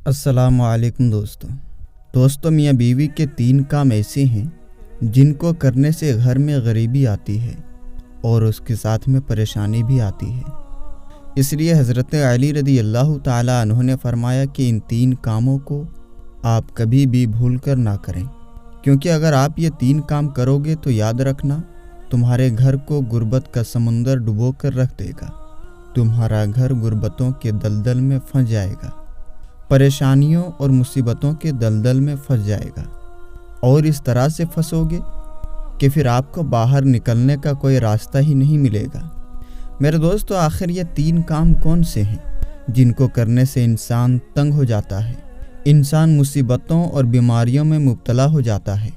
अस्सलाम वालेकुम दोस्तों मियाँ बीवी के 3 काम ऐसे हैं जिनको करने से घर में गरीबी आती है और उसके साथ में परेशानी भी आती है। इसलिए हज़रत अली रज़ी अल्लाह ताला अन्हु ने फरमाया कि इन 3 कामों को आप कभी भी भूल कर ना करें, क्योंकि अगर आप ये 3 काम करोगे तो याद रखना तुम्हारे घर को गुर्बत का समुंदर डुबो कर रख देगा। तुम्हारा घर गुर्बतों के दलदल में फंस जाएगा, परेशानियों और मुसीबतों के दलदल में फंस जाएगा और इस तरह से फंसोगे कि फिर आपको बाहर निकलने का कोई रास्ता ही नहीं मिलेगा। मेरे दोस्तों, आखिर ये 3 काम कौन से हैं जिनको करने से इंसान तंग हो जाता है, इंसान मुसीबतों और बीमारियों में मुब्तला हो जाता है।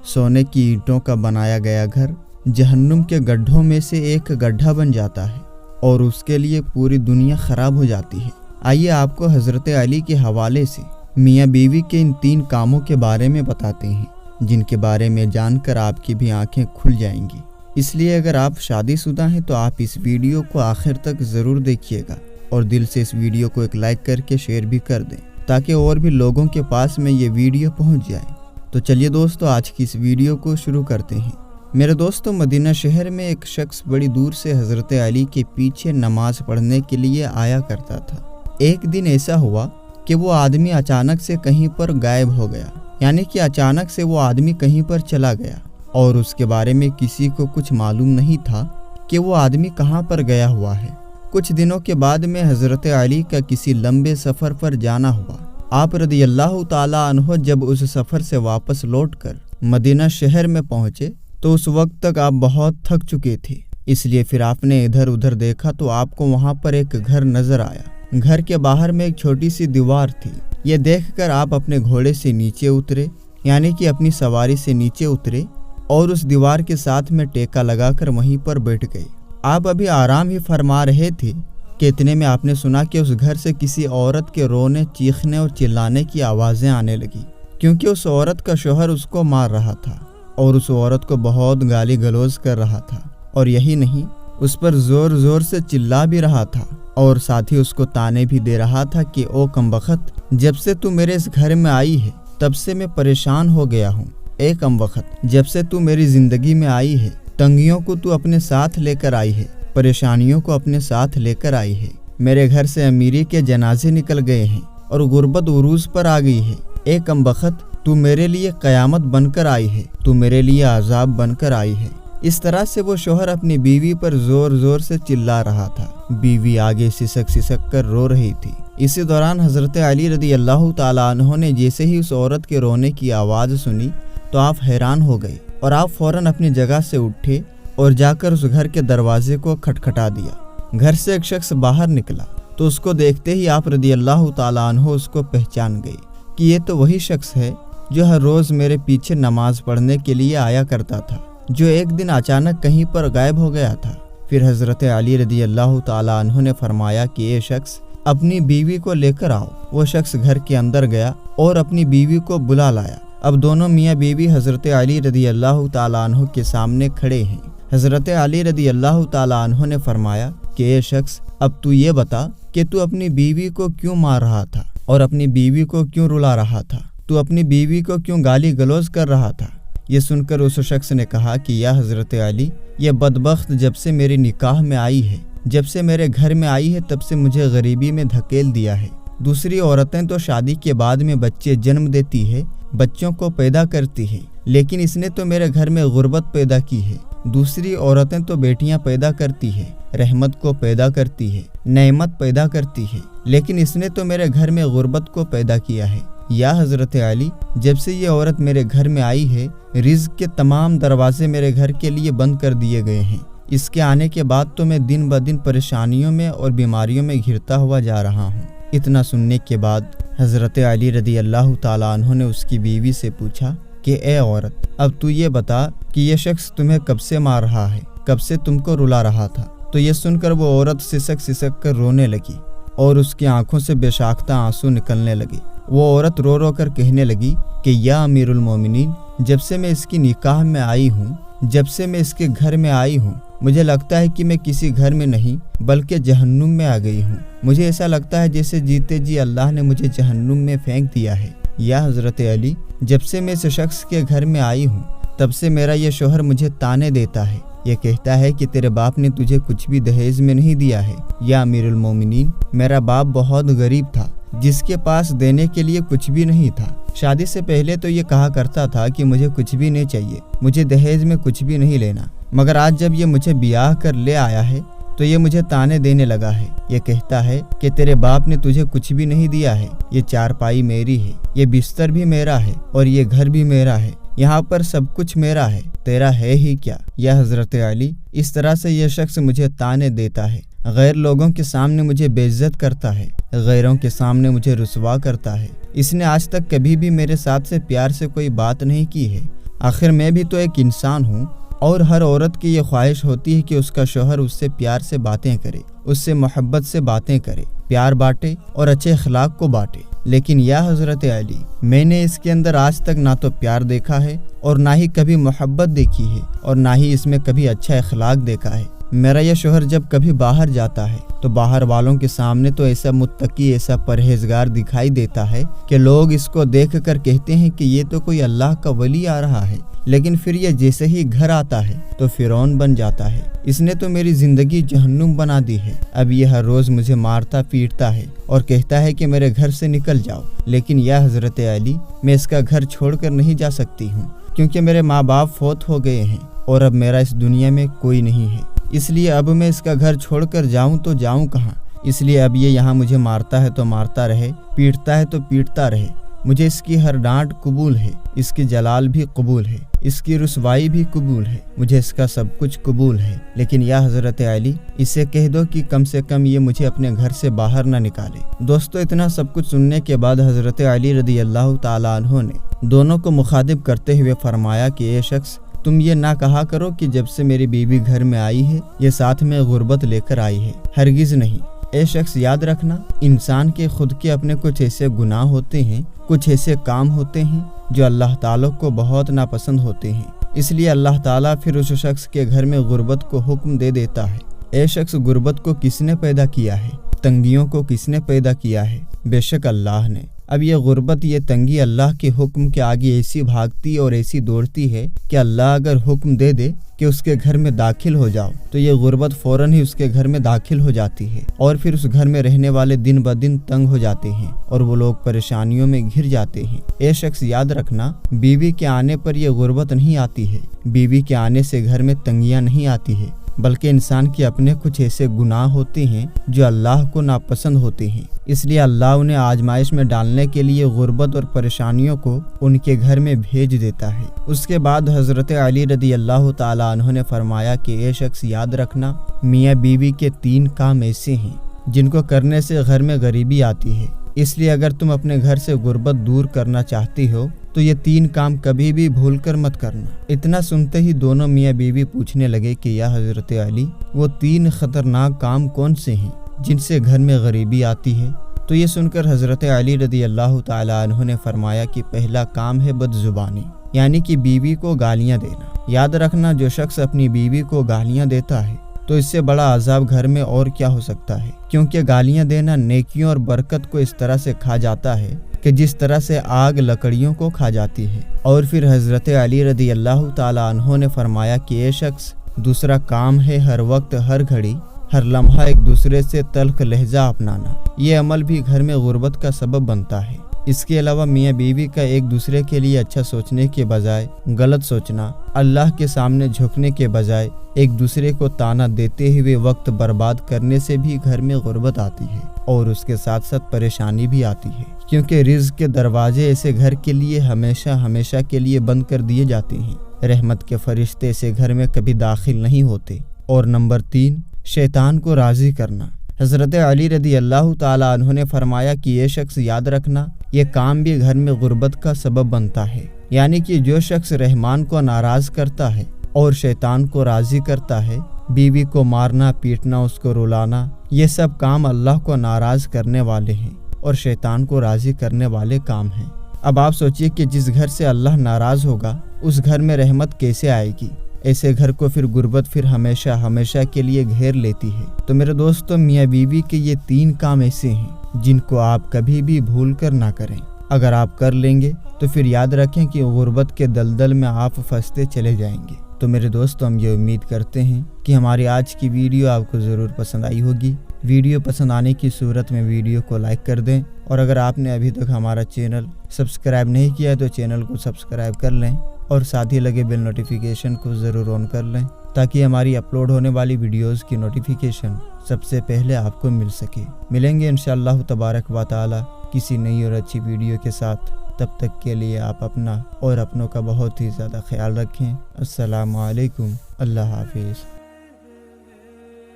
सोने की ईंटों का बनाया गया घर जहन्नुम के गड्ढों में से एक गड्ढा बन जाता है और उसके लिए पूरी दुनिया ख़राब हो जाती है। आइए आपको हज़रत अली के हवाले से मियाँ बीवी के इन 3 कामों के बारे में बताते हैं जिनके बारे में जानकर आपकी भी आंखें खुल जाएंगी। इसलिए अगर आप शादीशुदा हैं तो आप इस वीडियो को आखिर तक ज़रूर देखिएगा और दिल से इस वीडियो को एक लाइक करके शेयर भी कर दें ताकि और भी लोगों के पास में ये वीडियो पहुँच जाए। तो चलिए दोस्तों, आज की इस वीडियो को शुरू करते हैं। मेरे दोस्तों, मदीना शहर में एक शख्स बड़ी दूर से हज़रत अली के पीछे नमाज पढ़ने के लिए आया करता था। एक दिन ऐसा हुआ कि वो आदमी अचानक से कहीं पर गायब हो गया, यानी कि अचानक से वो आदमी कहीं पर चला गया और उसके बारे में किसी को कुछ मालूम नहीं था कि वो आदमी कहाँ पर गया हुआ है। कुछ दिनों के बाद में हज़रत अली का किसी लंबे सफ़र पर जाना हुआ। आप रज़ी अल्लाह ताला अन्हु जब उस सफ़र से वापस लौटकर मदीना शहर में पहुँचे तो उस वक्त तक आप बहुत थक चुके थे। इसलिए फिर आपने इधर उधर देखा तो आपको वहाँ पर एक घर नज़र आया। घर के बाहर में एक छोटी सी दीवार थी। ये देखकर आप अपने घोड़े से नीचे उतरे, यानी कि अपनी सवारी से नीचे उतरे और उस दीवार के साथ में टेका लगाकर वहीं पर बैठ गए। आप अभी आराम ही फरमा रहे थे कि इतने में आपने सुना कि उस घर से किसी औरत के रोने, चीखने और चिल्लाने की आवाज़ें आने लगी, क्योंकि उस औरत का शौहर उसको मार रहा था और उस औरत को बहुत गाली गलौज कर रहा था। और यही नहीं, उस पर ज़ोर ज़ोर से चिल्ला भी रहा था और साथ ही उसको ताने भी दे रहा था कि ओ कमबख्त, जब से तू मेरे इस घर में आई है तब से मैं परेशान हो गया हूँ। ए कमबख्त, जब से तू मेरी ज़िंदगी में आई है तंगियों को तू अपने साथ लेकर आई है, परेशानियों को अपने साथ लेकर आई है। मेरे घर से अमीरी के जनाजे निकल गए हैं और गुर्बत उरूज पर आ गई है। ए कमबख्त, तू मेरे लिए क़यामत बनकर आई है, तू मेरे लिए अज़ाब बनकर आई है। इस तरह से वो शौहर अपनी बीवी पर जोर जोर से चिल्ला रहा था। बीवी आगे सिसक सिसक कर रो रही थी। इसी दौरान हज़रत अली रज़ी अल्लाह ताला अन्हु ने जैसे ही उस औरत के रोने की आवाज़ सुनी तो आप हैरान हो गए और आप फ़ौरन अपनी जगह से उठे और जाकर उस घर के दरवाजे को खटखटा दिया। घर से एक शख्स बाहर निकला तो उसको देखते ही आप रज़ी अल्लाह ताला अन्हु उसको पहचान गए कि ये तो वही शख्स है जो हर रोज़ मेरे पीछे नमाज पढ़ने के लिए आया करता था, जो एक दिन अचानक कहीं पर गायब हो गया था। फिर हज़रत अली रज़ी अल्लाह ताला अन्हु ने फरमाया कि ये शख्स अपनी बीवी को लेकर आओ। वो शख्स घर के अंदर गया और अपनी बीवी को बुला लाया। अब दोनों मियाँ बीवी हज़रत अली रज़ी अल्लाह ताला अन्हु के सामने खड़े हैं। हज़रत अली रज़ी अल्लाह ताला अन्हु ने फरमाया कि ये शख्स, अब तू ये बता कि तू अपनी बीवी को क्यों मार रहा था और अपनी बीवी को क्यों रुला रहा था, तू अपनी बीवी को क्यों गाली गलौज कर रहा था। ये सुनकर उस शख्स ने कहा कि या हज़रत अली, ये बदबख्त जब से मेरे निकाह में आई है, जब से मेरे घर में आई है, तब से मुझे गरीबी में धकेल दिया है। दूसरी औरतें तो शादी के बाद में बच्चे जन्म देती है, बच्चों को पैदा करती है, लेकिन इसने तो मेरे घर में गुर्बत पैदा की है। दूसरी औरतें तो बेटियां पैदा करती है, रहमत को पैदा करती है, नेमत पैदा करती है, लेकिन इसने तो मेरे घर में गुर्बत को पैदा किया है। या हज़रत अली, जब से ये औरत मेरे घर में आई है, रिज़्क़ के तमाम दरवाजे मेरे घर के लिए बंद कर दिए गए हैं। इसके आने के बाद तो मैं दिन ब दिन परेशानियों में और बीमारियों में घिरता हुआ जा रहा हूँ। इतना सुनने के बाद हज़रत अली रज़ी अल्लाह ताला अन्हु ने उसकी बीवी से पूछा कि ए औरत, अब तू ये बता कि ये शख्स तुम्हें कब से मार रहा है, कब से तुमको रुला रहा था। तो ये सुनकर वो औरत सिसक सिसक कर रोने लगी और उसकी आंखों से बेसाख्ता आंसू निकलने लगे। वो औरत रो रो कर कहने लगी कि या अमीरुल मोमिनीन, जब से मैं इसकी निकाह में आई हूँ, जब से मैं इसके घर में आई हूँ, مجھے لگتا ہے کہ میں کسی گھر میں نہیں بلکہ جہنم میں آ گئی ہوں۔ مجھے ایسا لگتا ہے جیسے جیتے جی اللہ نے مجھے جہنم میں پھینک دیا ہے۔ یا حضرت علی، جب سے میں اس شخص کے گھر میں آئی ہوں تب سے میرا یہ شوہر مجھے تانے دیتا ہے۔ یہ کہتا ہے کہ تیرے باپ نے تجھے کچھ بھی دہیز میں نہیں دیا ہے۔ یا امیر المومنین، میرا باپ بہت غریب تھا، جس کے پاس دینے کے لیے کچھ بھی نہیں تھا۔ شادی سے پہلے تو یہ کہا کرتا تھا کہ مجھے کچھ بھی نہیں چاہیے، مجھے دہیز میں کچھ بھی نہیں لینا، مگر آج جب یہ مجھے بیاہ کر لے آیا ہے تو یہ مجھے تانے دینے لگا ہے۔ یہ کہتا ہے کہ تیرے باپ نے تجھے کچھ بھی نہیں دیا ہے، یہ چارپائی میری ہے، یہ بستر بھی میرا ہے اور یہ گھر بھی میرا ہے، یہاں پر سب کچھ میرا ہے، تیرا ہے ہی کیا؟ یا حضرت علی، اس طرح سے یہ شخص مجھے تانے دیتا ہے، غیر لوگوں کے سامنے مجھے بے عزت کرتا ہے، غیروں کے سامنے مجھے رسوا کرتا ہے۔ اس نے آج تک کبھی بھی میرے ساتھ سے پیار سے کوئی بات نہیں کی ہے۔ آخر میں بھی تو ایک انسان ہوں، اور ہر عورت کی یہ خواہش ہوتی ہے کہ اس کا شوہر اس سے پیار سے باتیں کرے، اس سے محبت سے باتیں کرے، پیار بانٹے اور اچھے اخلاق کو بانٹے۔ لیکن یا حضرت علی، میں نے اس کے اندر آج تک نہ تو پیار دیکھا ہے اور نہ ہی کبھی محبت دیکھی ہے اور نہ ہی اس میں کبھی اچھا اخلاق دیکھا ہے۔ میرا یہ شوہر جب کبھی باہر جاتا ہے تو باہر والوں کے سامنے تو ایسا متقی، ایسا پرہیزگار دکھائی دیتا ہے کہ لوگ اس کو دیکھ کر کہتے ہیں کہ یہ تو کوئی اللہ کا ولی آ رہا ہے، لیکن پھر یہ جیسے ہی گھر آتا ہے تو فرعون بن جاتا ہے۔ اس نے تو میری زندگی جہنم بنا دی ہے۔ اب یہ ہر روز مجھے مارتا پیٹتا ہے اور کہتا ہے کہ میرے گھر سے نکل جاؤ، لیکن یا حضرت علی، میں اس کا گھر چھوڑ کر نہیں جا سکتی ہوں، کیونکہ میرے ماں باپ فوت ہو گئے ہیں اور اب میرا اس دنیا میں کوئی نہیں ہے۔ اس لیے اب میں اس کا گھر چھوڑ کر جاؤں تو جاؤں کہاں؟ اس لیے اب یہ یہاں مجھے مارتا ہے تو مارتا رہے، پیٹتا ہے تو پیٹتا رہے، مجھے اس کی ہر ڈانٹ قبول ہے، اس کی جلال بھی قبول ہے، اس کی رسوائی بھی قبول ہے، مجھے اس کا سب کچھ قبول ہے۔ لیکن یا حضرت علی، اسے کہہ دو کہ کم سے کم یہ مجھے اپنے گھر سے باہر نہ نکالے۔ دوستو، اتنا سب کچھ سننے کے بعد حضرت علی رضی اللہ تعالیٰ عنہ نے دونوں کو مخاطب کرتے ہوئے فرمایا کہ اے شخص، تم یہ نہ کہا کرو کہ جب سے میری بیوی گھر میں آئی ہے یہ ساتھ میں غربت لے کر آئی ہے، ہرگز نہیں۔ اے شخص، یاد رکھنا، انسان کے خود کے اپنے کچھ ایسے گناہ ہوتے ہیں، کچھ ایسے کام ہوتے ہیں جو اللہ تعالیٰ کو بہت ناپسند ہوتے ہیں، اس لیے اللہ تعالیٰ پھر اس شخص کے گھر میں غربت کو حکم دے دیتا ہے۔ اے شخص، غربت کو کس نے پیدا کیا ہے؟ تنگیوں کو کس نے پیدا کیا ہے؟ بے شک اللہ نے۔ اب یہ غربت، یہ تنگی اللہ کے حکم کے آگے ایسی بھاگتی اور ایسی دوڑتی ہے کہ اللہ اگر حکم دے دے کہ اس کے گھر میں داخل ہو جاؤ تو یہ غربت فوراً ہی اس کے گھر میں داخل ہو جاتی ہے، اور پھر اس گھر میں رہنے والے دن بدن تنگ ہو جاتے ہیں اور وہ لوگ پریشانیوں میں گھر جاتے ہیں۔ اے شخص، یاد رکھنا، بیوی کے آنے پر یہ غربت نہیں آتی ہے، بیوی کے آنے سے گھر میں تنگیاں نہیں آتی ہے، بلکہ انسان کے اپنے کچھ ایسے گناہ ہوتے ہیں جو اللہ کو ناپسند ہوتے ہیں، اس لیے اللہ انہیں آزمائش میں ڈالنے کے لیے غربت اور پریشانیوں کو ان کے گھر میں بھیج دیتا ہے۔ اس کے بعد حضرت علی رضی اللہ تعالیٰ عنہ نے فرمایا کہ اے شخص، یاد رکھنا، میاں بیوی کے 3 کام ایسے ہیں جن کو کرنے سے گھر میں غریبی آتی ہے، اس لیے اگر تم اپنے گھر سے غربت دور کرنا چاہتی ہو تو یہ 3 کام کبھی بھی بھول کر مت کرنا۔ اتنا سنتے ہی دونوں میاں بیوی پوچھنے لگے کہ یا حضرت علی، وہ 3 خطرناک کام کون سے ہیں جن سے گھر میں غریبی آتی ہے؟ تو یہ سن کر حضرت علی رضی اللہ تعالیٰ عنہ نے فرمایا کہ پہلا کام ہے بد زبانی، یعنی کہ بیوی کو گالیاں دینا۔ یاد رکھنا، جو شخص اپنی بیوی کو گالیاں دیتا ہے تو اس سے بڑا عذاب گھر میں اور کیا ہو سکتا ہے، کیونکہ گالیاں دینا نیکیوں اور برکت کو اس طرح سے کھا جاتا ہے کہ جس طرح سے آگ لکڑیوں کو کھا جاتی ہے۔ اور پھر حضرت علی رضی اللہ تعالیٰ عنہ نے فرمایا کہ اے شخص، دوسرا کام ہے ہر وقت، ہر گھڑی، ہر لمحہ ایک دوسرے سے تلخ لہجہ اپنانا۔ یہ عمل بھی گھر میں غربت کا سبب بنتا ہے۔ اس کے علاوہ میاں بیوی کا ایک دوسرے کے لیے اچھا سوچنے کے بجائے غلط سوچنا، اللہ کے سامنے جھکنے کے بجائے ایک دوسرے کو تانا دیتے ہوئے وقت برباد کرنے سے بھی گھر میں غربت آتی ہے، اور اس کے ساتھ ساتھ پریشانی بھی آتی ہے، کیونکہ رزق کے دروازے ایسے گھر کے لیے ہمیشہ کے لیے بند کر دیے جاتے ہیں، رحمت کے فرشتے ایسے گھر میں کبھی داخل نہیں ہوتے۔ اور نمبر 3، شیطان کو راضی کرنا۔ حضرت علی رضی اللہ تعالیٰ عنہ نے فرمایا کہ یہ شخص، یاد رکھنا، یہ کام بھی گھر میں غربت کا سبب بنتا ہے، یعنی کہ جو شخص رحمان کو ناراض کرتا ہے اور شیطان کو راضی کرتا ہے، بیوی کو مارنا پیٹنا، اس کو رلانا، یہ سب کام اللہ کو ناراض کرنے والے ہیں اور شیطان کو راضی کرنے والے کام ہیں۔ اب آپ سوچئے کہ جس گھر سے اللہ ناراض ہوگا اس گھر میں رحمت کیسے آئے گی؟ ऐसे घर को फिर गुर्बत फिर हमेशा हमेशा के लिए घेर लेती है। तो मेरे दोस्तों, मियाँ बीवी के ये 3 काम ऐसे हैं जिनको आप कभी भी भूल कर ना करें। अगर आप कर लेंगे तो फिर याद रखें कि गुर्बत के दलदल में आप फंसते चले जाएंगे। तो मेरे दोस्तों, हम ये उम्मीद करते हैं कि हमारी आज की वीडियो आपको ज़रूर पसंद आई होगी। वीडियो पसंद आने की सूरत में वीडियो को लाइक कर दें, और अगर आपने अभी तक हमारा चैनल सब्सक्राइब नहीं किया है तो चैनल को सब्सक्राइब कर लें और साथ ही लगे बेल नोटिफिकेशन को ज़रूर ऑन कर लें, ताकि हमारी अपलोड होने वाली वीडियोस की नोटिफिकेशन सबसे पहले आपको मिल सके। मिलेंगे इंशाअल्लाह तबारक व तआला किसी नई और अच्छी वीडियो के साथ। तब तक के लिए आप अपना और अपनों का बहुत ही ज़्यादा ख्याल रखें। अस्सलामु अलैकुम, अल्लाह हाफिज़।